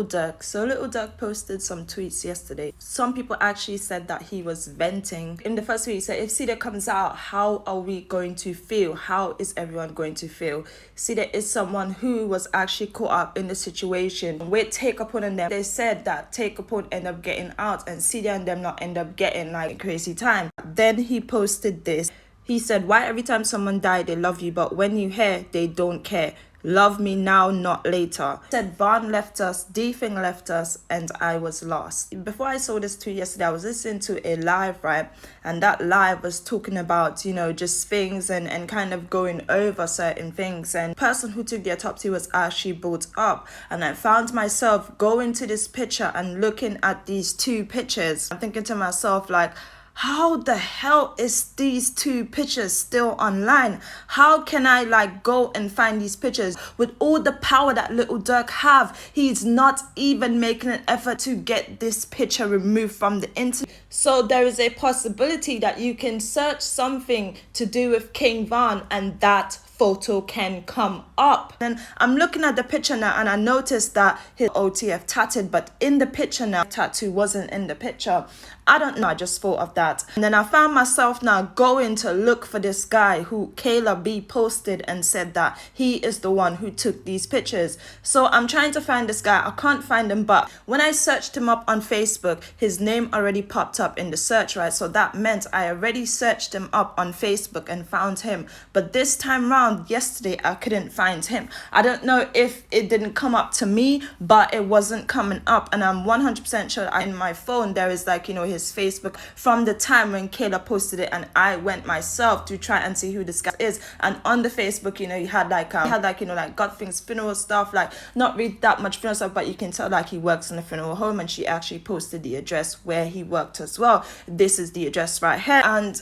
Little Durk. So Little Durk posted some tweets yesterday. Some people actually said that he was venting. In the first tweet, he said, if Cedar comes out, how are we going to feel? How is everyone going to feel? Cedar is someone who was actually caught up in the situation with Take Upon and them. They said that Take Upon end up getting out and Cedar and them not end up getting like crazy time. Then he posted this. He said, why every time someone died, they love you, but when you hear, they don't care. Love me now, not later. He said Vaughn left us, DThang left us, and I was lost. Before I saw this tweet yesterday, I was listening to a live, right? And that live was talking about, you know, just things and kind of going over certain things. And the person who took the autopsy was actually brought up. And I found myself going to this picture and looking at these two pictures. I'm thinking to myself, like, how the hell is these two pictures still online? How can I like go and find these pictures with all the power that Little Durk have? He's not even making an effort to get this picture removed from the internet. So there is a possibility that you can search something to do with King Von and that photo can come up. And I'm looking at the picture now and I noticed that his OTF tatted, but in the picture now, tattoo wasn't in the picture. I don't know, I just thought of that. And then I found myself now going to look for this guy who Kayla B posted and said that he is the one who took these pictures. So I'm trying to find this guy. I can't find him, but when I searched him up on Facebook, his name already popped up in the search, right? So that meant I already searched him up on Facebook and found him. But this time round, yesterday, I couldn't find him. I don't know if it didn't come up to me, but it wasn't coming up. And I'm 100% sure in my phone, there is like, you know, his Facebook from the time when Kayla posted it, and I went myself to try and see who this guy is. And on the Facebook, you know, he had like you know, like got things funeral stuff, like not really that much funeral stuff, but you can tell like he works in a funeral home, and she actually posted the address where he worked as well. This is the address right here. And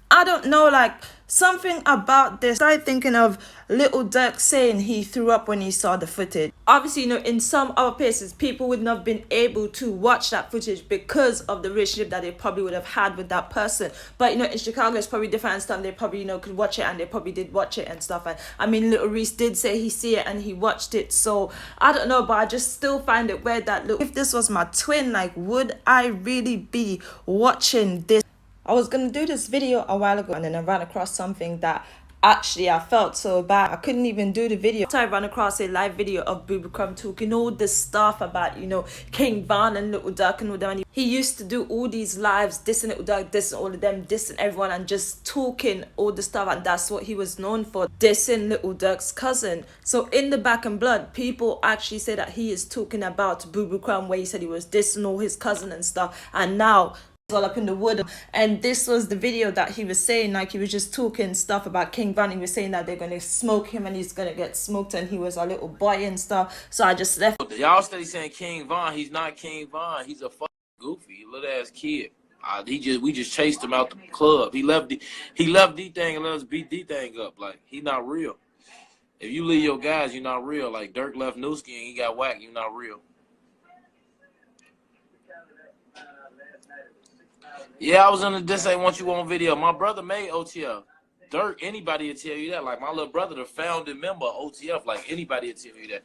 I don't know, like something about this. I started thinking of Little Durk saying he threw up when he saw the footage. Obviously, you know, in some other places, people would not have been able to watch that footage because of the relationship that they probably would have had with that person. But, you know, in Chicago, it's probably different and stuff. They probably, you know, could watch it, and they probably did watch it and stuff. And I mean, Little Reese did say he see it and he watched it. So I don't know, but I just still find it weird that, look, if this was my twin, like, would I really be watching this? I was going to do this video a while ago, and then I ran across something that actually I felt so bad. I couldn't even do the video. So I ran across a live video of Booba Crumb talking all this stuff about, you know, King Von and Little Durk and all them. And he used to do all these lives, dissing Little Durk, dissing all of them, dissing everyone, and just talking all the stuff. And that's what he was known for, dissing Little Durk's cousin. So in the Back and Blood, people actually say that he is talking about Booba Crumb, where he said he was dissing all his cousin and stuff. And now all up in the wood. And this was the video that he was saying, like, he was just talking stuff about King Von. He was saying that they're going to smoke him and he's going to get smoked, and he was a little boy and stuff. So I just left. Y'all steady saying King Von. He's not King Von. He's a fucking goofy little ass kid. We just chased him out the club. He left DThang and let us beat DThang up. Like, he not real. If you leave your guys, you're not real. Like Durk left Newski and he got whacked, you're not real. Yeah, I was in the This Ain't Want You On video. My brother made OTF. Durk, anybody will tell you that. Like, my little brother, the founding member of OTF. Like, anybody will tell you that.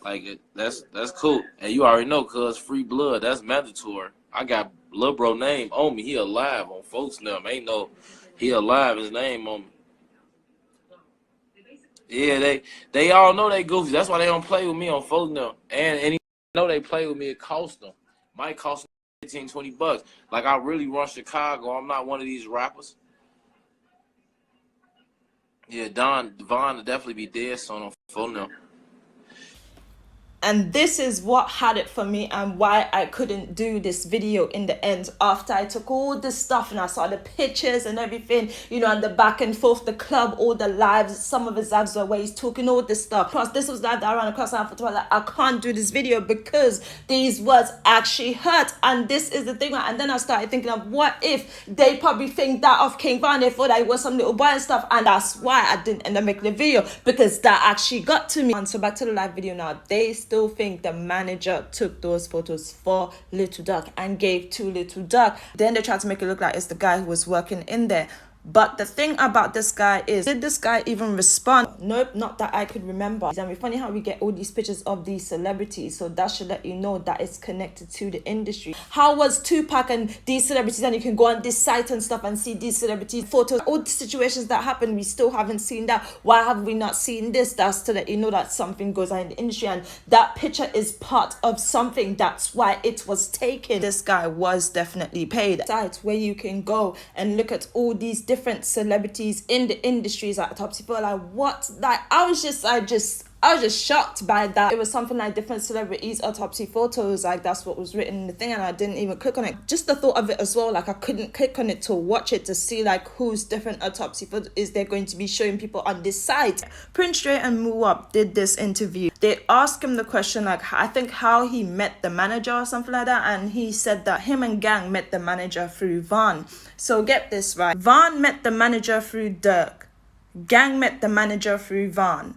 Like, that's cool. And you already know, cuz free blood, that's mandatory. I got Lil Bro name on me. He alive on folks now. Ain't no, he alive, his name on me. Yeah, they all know they goofy. That's why they don't play with me on folks now. And you know they play with me, it cost them. Might cost them 15, 20 bucks. Like, I really run Chicago. I'm not one of these rappers. Yeah, Von will definitely be dead soon on phone now. And this is what had it for me, and why I couldn't do this video in the end. After I took all this stuff and I saw the pictures and everything, you know, and the back and forth, the club, all the lives, some of his lives were where he's talking all this stuff. Plus, this was live that I ran across, and I thought, like, I can't do this video because these words actually hurt. And this is the thing. And then I started thinking of, what if they probably think that of King Von, they thought I was some little boy and stuff, and that's why I didn't end up making the video, because that actually got to me. And so back to the live video now. They still think the manager took those photos for Little Durk and gave to Little Durk. Then they tried to make it look like it's the guy who was working in there. But the thing about this guy is, did this guy even respond? Nope, not that I could remember. And it's funny how we get all these pictures of these celebrities, so that should let you know that it's connected to the industry. How was Tupac and these celebrities? And you can go on this site and stuff and see these celebrities photos, all the situations that happen. We still haven't seen that. Why have we not seen this? That's to let you know that something goes on in the industry, and that picture is part of something. That's why it was taken. This guy was definitely paid. Sites where you can go and look at all these different celebrities in the industries at Topsy for like what, like I was just shocked by that. It was something like different celebrities autopsy photos, like that's what was written in the thing, and I didn't even click on it. Just the thought of it as well, like I couldn't click on it to watch it to see like whose different autopsy photos is there going to be showing people on this site. Prince Dre and Muwap did this interview. They asked him the question like I think how he met the manager or something like that, and he said that him and Gang met the manager through Van. So get this right, Van met the manager through Durk, Gang met the manager through Van.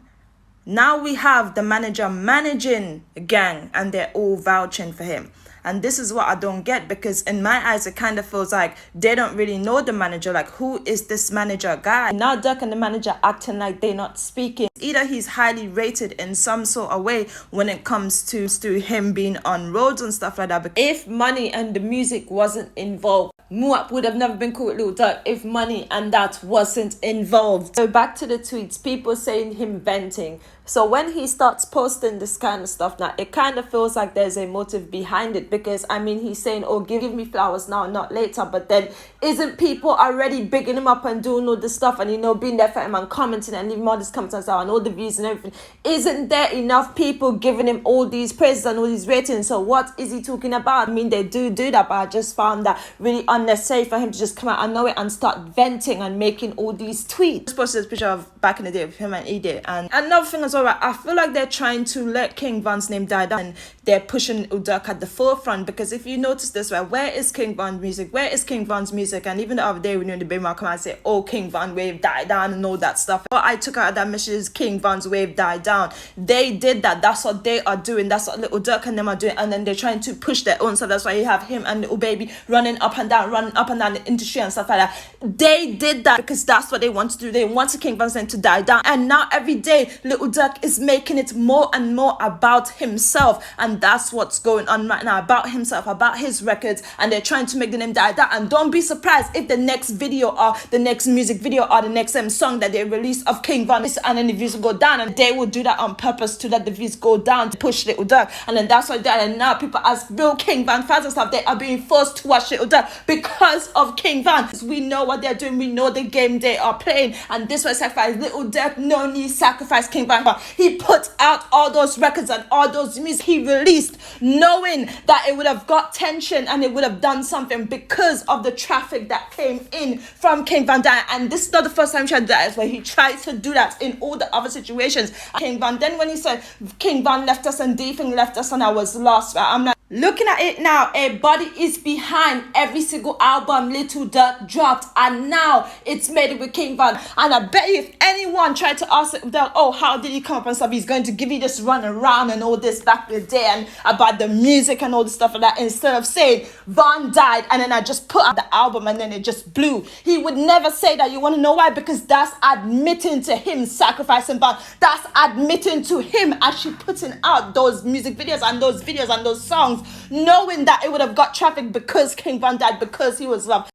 Now we have the manager managing Gang and they're all vouching for him. And this is what I don't get, because in my eyes, it kind of feels like they don't really know the manager. Like, who is this manager guy? Now Durk and the manager acting like they're not speaking. Either he's highly rated in some sort of way when it comes to him being on roads and stuff like that. But if money and the music wasn't involved, Muwap would have never been cool with Lil Durk if money and that wasn't involved. So back to the tweets, people saying him venting. So when he starts posting this kind of stuff now, it kind of feels like there's a motive behind it, because I mean he's saying, oh, give me flowers now, not later. But then isn't people already bigging him up and doing all this stuff and, you know, being there for him and commenting and leaving all these comments and stuff and all the views and everything? Isn't there enough people giving him all these praises and all these ratings? So what is he talking about? I mean, they do that, but I just found that really unnecessary for him to just come out and know it and start venting and making all these tweets. I posted this picture of back in the day of him and Edith. And another thing as well, I feel like they're trying to let King Van's name die down, and they're pushing Durk at the forefront. Because if you notice this, right, where is King Van's music? Where is King Van's music? And even the other day when you're in the baby come and say, oh, King Van wave died down and all that stuff. What I took out of that message is King Van's wave died down. They did that. That's what they are doing. That's what little Durk and them are doing. And then they're trying to push their own stuff. That's why you have him and little baby running up and down the industry and stuff like that. They did that because that's what they want to do. They wanted King Van's name to die down. And now every day, little Durk is making it more and more about himself. And that's what's going on right now, about himself, about his records. And they're trying to make the name die down. And don't be surprised if the next video or the next music video or the next song that they release of King Van, and then the views will go down. And they will do that on purpose to let the views go down, to push little Durk. And then that's what they did. And now people, as real King Van fans and stuff, they are being forced to watch little Durk because of King Van. We know what they're doing. We know the game they are playing. And this was sacrifice. Little Durk no need sacrifice King Van. He put out all those records and all those music he released, knowing that it would have got tension and it would have done something because of the traffic that came in from King Van Dyne. And this is not the first time he tried to do that. It's where he tried to do that in all the other situations. King Van, then when he said King Van left us and DThang left us and I was lost, right? I'm like, looking at it now, a body is behind every single album Little Durk dropped, and now it's made it with King Van. And I bet you if anyone tried to ask Durk, oh, how did he come up and stuff, he's going to give you this run around and all this back in the day and about the music and all this stuff like that, instead of saying Van died and then I just put out the album and then it just blew. He would never say that. You want to know why? Because that's admitting to him sacrificing Van. That's admitting to him actually putting out those music videos and those songs, knowing that it would have got traffic because King Van died, because he was loved.